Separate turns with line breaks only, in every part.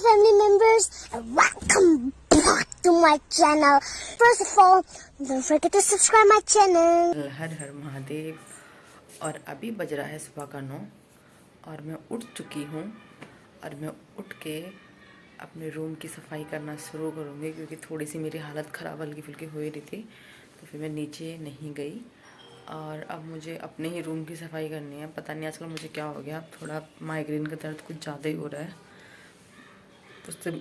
family members, and welcome back to my channel. First of all, don't forget to subscribe my channel.
हर हर महादेव। और अभी बज रहा है सुबह का 9 और मैं उठ चुकी हूँ और मैं उठ के अपने रूम की सफाई करना शुरू करूँगी क्योंकि थोड़ी सी मेरी हालत ख़राब हल्की फुल्की हो ही रही थी। तो फिर मैं नीचे नहीं गई और अब मुझे अपने ही रूम की सफाई करनी है। पता नहीं आजकल मुझे क्या हो गया, थोड़ा माइग्रेन का दर्द कुछ ज़्यादा ही हो रहा है। उससे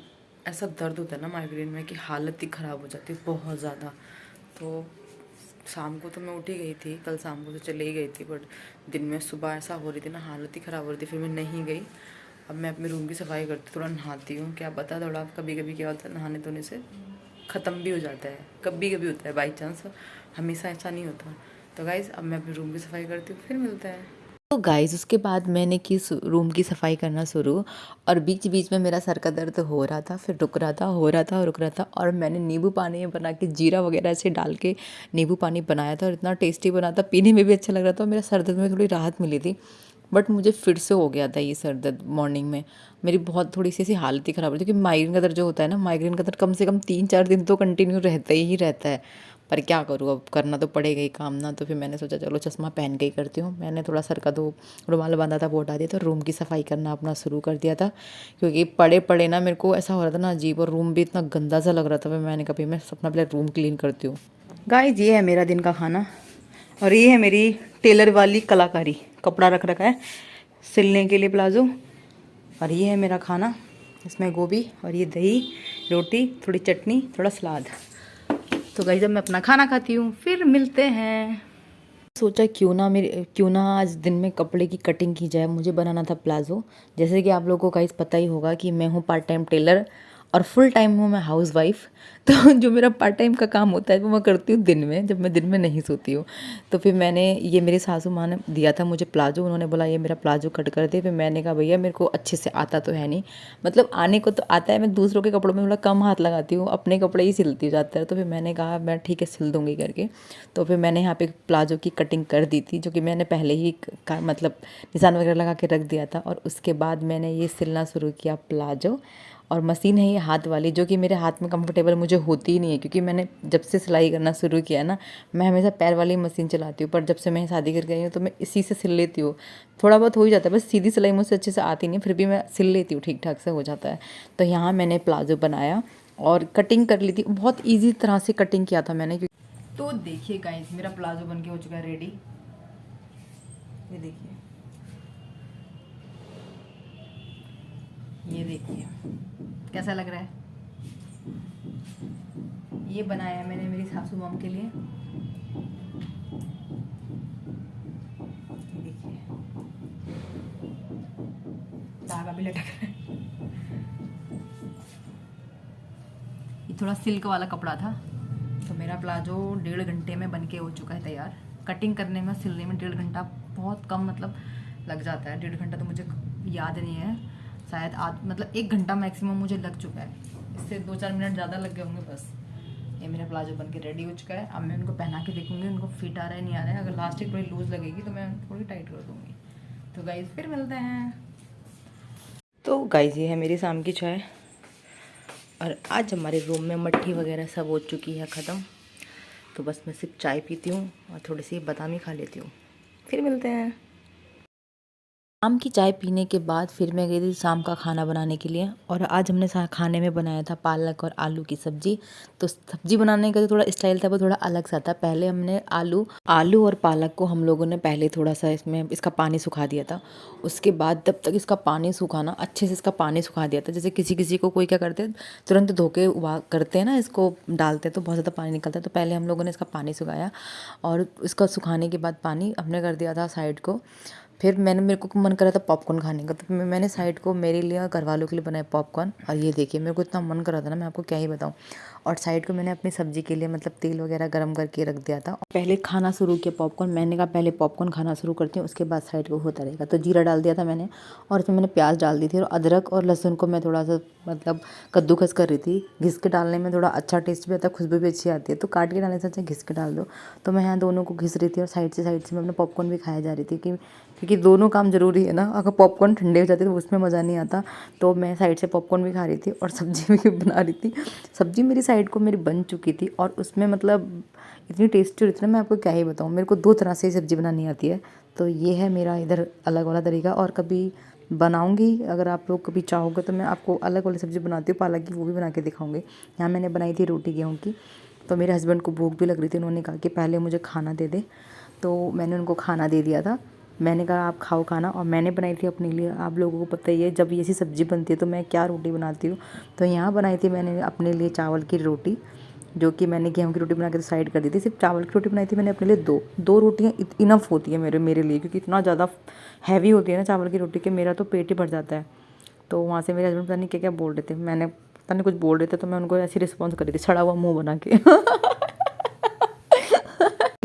ऐसा दर्द होता है ना माइग्रेन में कि हालत ही ख़राब हो जाती है बहुत ज़्यादा। तो शाम को तो मैं उठ ही गई थी, कल शाम को तो चले ही गई थी, बट दिन में सुबह ऐसा हो रही थी ना, हालत ही ख़राब हो रही थी, फिर मैं नहीं गई। अब मैं अपने रूम की सफाई करती, थोड़ा नहाती हूँ। क्या पता थोड़ा कभी कभी क्या होता है नहाने धोने से ख़त्म भी हो जाता है, कभी कभी होता है बाई चांस, हमेशा ऐसा नहीं होता। तो गाइज़ अब मैं अपने रूम की सफाई करती हूँ, फिर मिलता है। तो गाइज़ उसके बाद मैंने की रूम की सफाई करना शुरू और बीच बीच में मेरा सर का दर्द हो रहा था, फिर रुक रहा था, हो रहा था, रुक रहा था। और मैंने नींबू पानी बना के जीरा वगैरह से डाल के नींबू पानी बनाया था और इतना टेस्टी बना था, पीने में भी अच्छा लग रहा था। मेरा सर दर्द में थोड़ी राहत मिली थी, बट मुझे फिर से हो गया था ये सर दर्द। मॉर्निंग में मेरी बहुत थोड़ी सी ऐसी हालत ही ख़राब होती है क्योंकि माइग्रेन का दर्द जो होता है ना, माइग्रेन का दर्द कम से कम 3-4 दिन तो कंटिन्यू रहता ही रहता है। पर क्या करूँ, अब करना तो पड़ेगा ही काम ना। तो फिर मैंने सोचा चलो चश्मा पहन के ही करती हूँ। मैंने थोड़ा सर का दो रुमाल बांधा था वो हटा दिया, तो रूम की सफाई करना अपना शुरू कर दिया था क्योंकि पड़े पड़े ना मेरे को ऐसा हो रहा था ना अजीब, और रूम भी इतना गंदा सा लग रहा था। फिर मैंने कहा मैं अपना पहले रूम क्लीन करती हूँ। गाइस ये है मेरा दिन का खाना और ये है मेरी टेलर वाली कलाकारी। कपड़ा रख रखा है सिलने के लिए प्लाजो, और ये है मेरा खाना। इसमें गोभी और ये दही, रोटी, थोड़ी चटनी, थोड़ा सलाद। तो गाइस जब मैं अपना खाना खाती हूँ फिर मिलते हैं। सोचा क्यों ना आज दिन में कपड़े की कटिंग की जाए। मुझे बनाना था प्लाजो। जैसे कि आप लोगों को गाइस पता ही होगा कि मैं हूँ पार्ट टाइम टेलर और फुल टाइम हूँ मैं हाउस वाइफ। तो जो मेरा पार्ट टाइम का काम होता है वो मैं करती हूँ दिन में, जब मैं दिन में नहीं सोती हूँ। तो फिर मैंने ये मेरी सासू माँ ने दिया था मुझे प्लाजो, उन्होंने बोला ये मेरा प्लाजो कट कर दे। फिर मैंने कहा भैया मेरे को अच्छे से आता तो है नहीं, मतलब आने को तो आता है, मैं दूसरों के कपड़ों में थोड़ा कम हाथ लगाती हूँ, अपने कपड़े ही सिलती हूँ ज़्यादातर। तो फिर मैंने कहा मैं ठीक है सिल दूँगी करके। तो फिर मैंने यहाँ पे प्लाजो की कटिंग कर दी थी, जो कि मैंने पहले ही मतलब निशान वगैरह लगा के रख दिया था। और उसके बाद मैंने ये सिलना शुरू किया प्लाजो। और मशीन है ये हाथ वाली, जो कि मेरे हाथ में कंफर्टेबल मुझे होती ही नहीं है क्योंकि मैंने जब से सिलाई करना शुरू किया ना, मैं हमेशा पैर वाली मशीन चलाती हूँ। पर जब से मैं शादी करके आई हूँ तो मैं इसी से सिल लेती हूँ। थोड़ा बहुत हो ही जाता है, बस सीधी सिलाई मुझसे अच्छे से आती नहीं, फिर भी मैं सिल लेती हूँ, ठीक ठाक से हो जाता है। तो यहाँ मैंने प्लाजो बनाया और कटिंग कर ली थी, बहुत ईजी तरह से कटिंग किया था मैंने। तो देखिए गाइस मेरा प्लाजो बन के हो चुका है रेडी। ये देखिए, ये देखिए कैसा लग रहा है। ये बनाया मैंने मेरी सासू मॉम के लिए। देखिए धागा भी लटक रहा है। ये थोड़ा सिल्क वाला कपड़ा था। तो मेरा प्लाजो 1.5 घंटे में बन के हो चुका है तैयार। कटिंग करने में सिलने में 1.5 घंटा बहुत कम मतलब लग जाता है। 1.5 घंटा तो मुझे याद नहीं है, शायद मतलब 1 घंटा मैक्सिमम मुझे लग चुका है। इससे 2-4 मिनट ज़्यादा लग गए होंगे बस। ये मेरा प्लाजो बन के रेडी हो चुका है। अब मैं उनको पहना के देखूंगी उनको फिट आ रहा है नहीं आ रहा है। अगर लास्टिक थोड़ी लूज़ लगेगी तो मैं थोड़ी टाइट कर दूँगी। तो गाइज़ फिर मिलते हैं। तो गाइज़ ये है मेरी शाम की चाय और आज हमारे रूम में मट्ठी वगैरह सब हो चुकी है ख़त्म। तो बस मैं सिर्फ चाय पीती हूँ और थोड़ी सी बादामी खा लेती हूँ। फिर मिलते हैं। शाम की चाय पीने के बाद फिर मैं गई थी शाम का खाना बनाने के लिए। और आज हमने खाने में बनाया था पालक और आलू की सब्ज़ी। तो सब्ज़ी बनाने का जो थोड़ा स्टाइल था वो थोड़ा अलग सा था। पहले हमने आलू और पालक को हम लोगों ने पहले थोड़ा सा इसका पानी सुखा दिया था। उसके बाद जब तक इसका पानी सुखाना अच्छे से इसका पानी सुखा दिया था। जैसे किसी किसी को कोई क्या करते हैं तुरंत धो के करते हैं ना, इसको डालते हैं तो बहुत ज़्यादा पानी निकलता है। तो पहले हम लोगों ने इसका पानी सुखाया और इसका सुखाने के बाद पानी हमने कर दिया था साइड को। फिर मेरे को मन कर रहा था पॉपकॉर्न खाने का, तो मैंने साइड को मेरे लिए घर वालों के लिए बनाया पॉपकॉर्न। और ये देखिए मेरे को इतना मन कर रहा था ना, मैं आपको क्या ही बताऊँ। और साइड को मैंने अपनी सब्जी के लिए मतलब तेल वगैरह गर्म करके रख दिया था। पहले खाना शुरू किया पॉपकॉर्न। मैंने कहा पहले पॉपकॉर्न खाना शुरू करती हूँ, उसके बाद साइड को होता रहेगा। तो जीरा डाल दिया था मैंने और इसमें मैंने प्याज डाल दी थी। और अदरक और लहसुन को मैं थोड़ा सा मतलब कद्दूकस कर रही थी। घिस के डालने में थोड़ा अच्छा टेस्ट भी आता है, खुशबू भी अच्छी आती है। तो काट के डालने से अच्छा घिस के डाल दो। तो मैं यहाँ दोनों को घिस रही थी और साइड से मैं अपना पॉपकॉर्न भी खाया जा रही थी क्योंकि दोनों काम ज़रूरी है ना। अगर पॉपकॉर्न ठंडे हो जाते तो उसमें मज़ा नहीं आता। तो मैं साइड से पॉपकॉर्न भी खा रही थी और सब्ज़ी भी बना रही थी। सब्ज़ी मेरी साइड को मेरी बन चुकी थी और उसमें मतलब इतनी टेस्टी होती है ना, मैं आपको क्या ही बताऊँ। मेरे को 2 तरह से सब्ज़ी बनानी आती है। तो ये है मेरा इधर अलग वाला तरीका, और कभी बनाऊंगी अगर आप लोग कभी चाहोगे तो मैं आपको अलग वाली सब्ज़ी बनाती हूँ पालक की, वो भी बना के दिखाऊंगी। यहाँ मैंने बनाई थी रोटी गेहूँ की। तो मेरे हस्बैंड को भूख भी लग रही थी, उन्होंने कहा कि पहले मुझे खाना दे दे। तो मैंने उनको खाना दे दिया था। मैंने कहा आप खाओ खाना, और मैंने बनाई थी अपने लिए। आप लोगों को पता ही है जब ऐसी सब्ज़ी बनती है तो मैं क्या रोटी बनाती हूँ। तो यहाँ बनाई थी मैंने अपने लिए चावल की रोटी, जो कि मैंने गेहूँ की रोटी बना के साइड कर दी थी। सिर्फ चावल की रोटी बनाई थी मैंने अपने लिए। दो रोटियाँ इनफ होती है मेरे लिए, क्योंकि इतना ज़्यादा हैवी होती है ना चावल की रोटी के, मेरा तो पेट ही भर जाता है। तो वहाँ से मेरे हस्बैंड पता नहीं क्या क्या बोल रहे थे, मैंने पता नहीं कुछ बोल रहे थे, तो मैं उनको ऐसी रिस्पॉन्स कर रही थी, सड़ा हुआ मुँह बना के।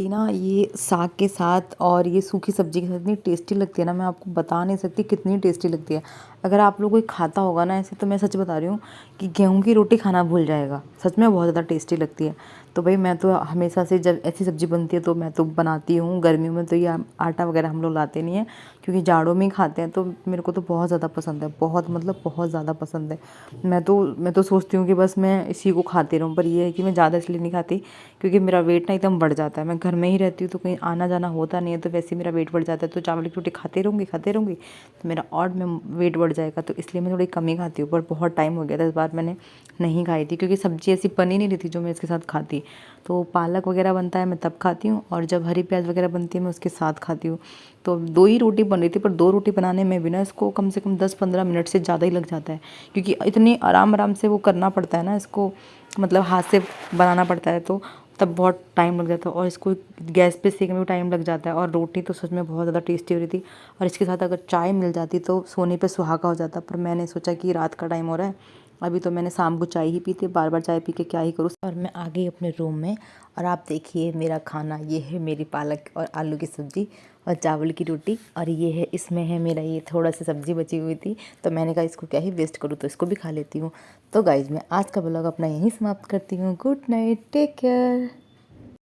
ना ये साग के साथ और ये सूखी सब्जी के साथ इतनी टेस्टी लगती है ना, मैं आपको बता नहीं सकती कितनी टेस्टी लगती है। अगर आप लोग कोई खाता होगा ना ऐसे, तो मैं सच बता रही हूँ कि गेहूं की रोटी खाना भूल जाएगा। सच में बहुत ज़्यादा टेस्टी लगती है। तो भाई मैं तो हमेशा से जब ऐसी सब्ज़ी बनती है तो मैं तो बनाती हूँ। गर्मियों में तो ये आटा वगैरह हम लोग लाते नहीं हैं, क्योंकि जाड़ों में ही खाते हैं। तो मेरे को तो बहुत ज़्यादा पसंद है, बहुत मतलब बहुत ज़्यादा पसंद है। मैं तो सोचती हूँ कि बस मैं इसी को खाती रहूँ, पर ये है कि मैं ज़्यादा इसलिए नहीं खाती क्योंकि मेरा वेट ना एकदम बढ़ जाता है। मैं घर में ही रहती हूँ तो कहीं आना जाना होता नहीं है, तो वैसे मेरा वेट बढ़ जाता है। तो चावल की रोटी खाते रहूँगी तो मेरा और मैं वेट बढ़ जाएगा। तो इसलिए मैं थोड़ी कम ही खाती हूँ। पर बहुत टाइम हो गया था इस बार मैंने नहीं खाई थी, क्योंकि सब्ज़ी ऐसी बनी नहीं रही थी जो मैं इसके साथ खाती। तो पालक वगैरह बनता है मैं तब खाती हूँ, और जब हरी प्याज वगैरह बनती है मैं उसके साथ खाती हूँ। तो 2 ही रोटी बन रही थी, पर 2 रोटी बनाने में भी ना इसको कम से कम 10-15 मिनट से ज़्यादा ही लग जाता है, क्योंकि इतनी आराम से वो करना पड़ता है ना इसको, मतलब हाथ से बनाना पड़ता है। तो तब बहुत टाइम लग जाता है, और इसको गैस पे सेकने में भी टाइम लग जाता है। और रोटी तो सच में बहुत ज़्यादा टेस्टी हो रही थी, और इसके साथ अगर चाय मिल जाती तो सोने पे सुहागा हो जाता। पर मैंने सोचा कि रात का टाइम हो रहा है, अभी तो मैंने शाम को चाय ही पी थी, बार बार चाय पी के क्या ही करूँ। और मैं आ गई अपने रूम में, और आप देखिए मेरा खाना ये है, मेरी पालक और आलू की सब्ज़ी और चावल की रोटी, और ये है इसमें है मेरा ये थोड़ा सा सब्ज़ी बची हुई थी, तो मैंने कहा इसको क्या ही वेस्ट करूँ, तो इसको भी खा लेती हूँ। तो गाइज़ मैं आज का ब्लॉग अपना यहीं समाप्त करती हूँ। Good night, take care.